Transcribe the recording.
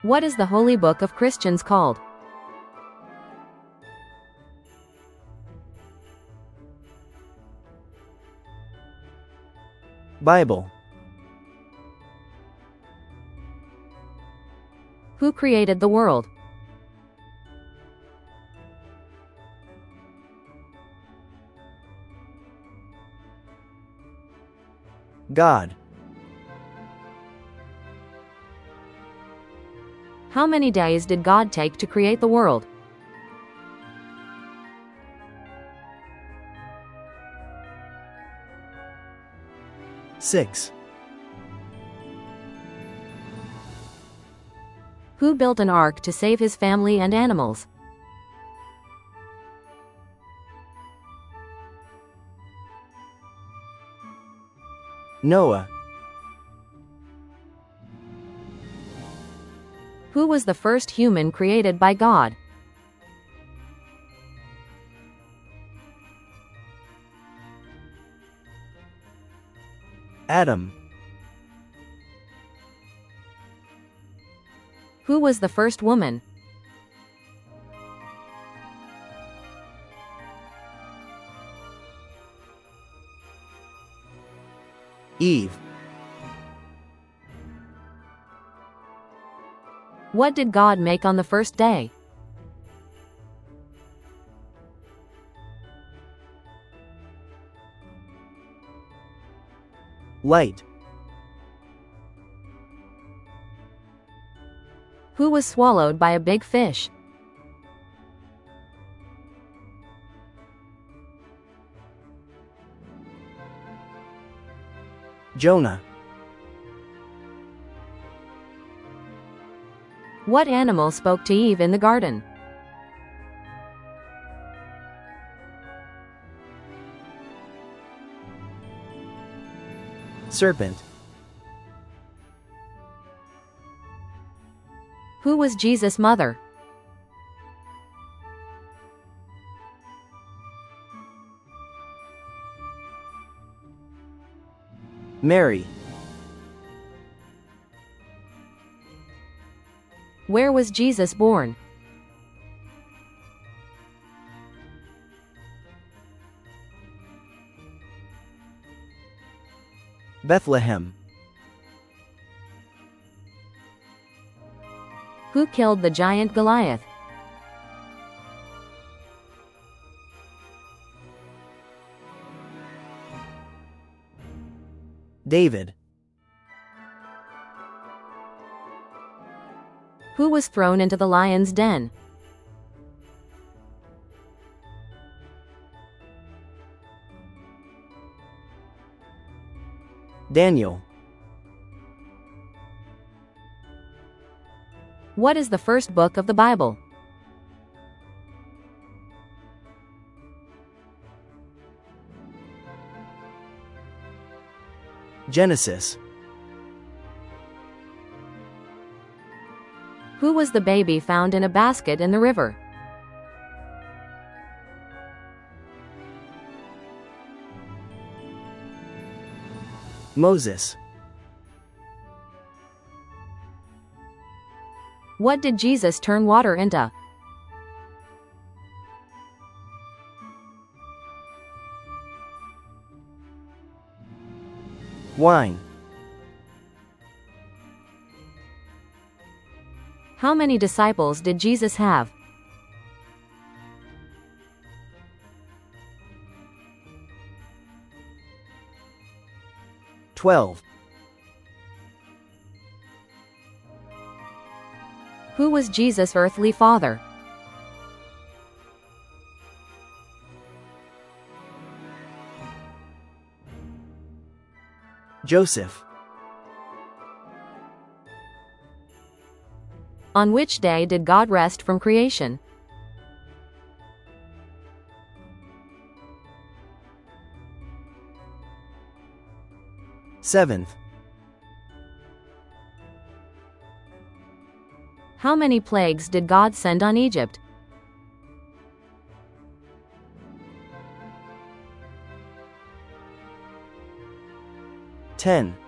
What is the holy book of Christians called? Bible. Who created the world? God. How many days did God take to create the world? Six. Who built an ark to save his family and animals? Noah. Who was the first human created by God? Adam. Who was the first woman? Eve. What did God make on the first day? Light. Who was swallowed by a big fish? Jonah. What animal spoke to Eve in the garden? Serpent. Who was Jesus' mother? Mary. Where was Jesus born? Bethlehem. Who killed the giant Goliath? David. Who was thrown into the lion's den? Daniel. What is the first book of the Bible? Genesis. Who was the baby found in a basket in the river? Moses. What did Jesus turn water into? Wine. How many disciples did Jesus have? $12. Who was Jesus' earthly father? Joseph. On which day did God rest from creation? Seventh. How many plagues did God send on Egypt? $10.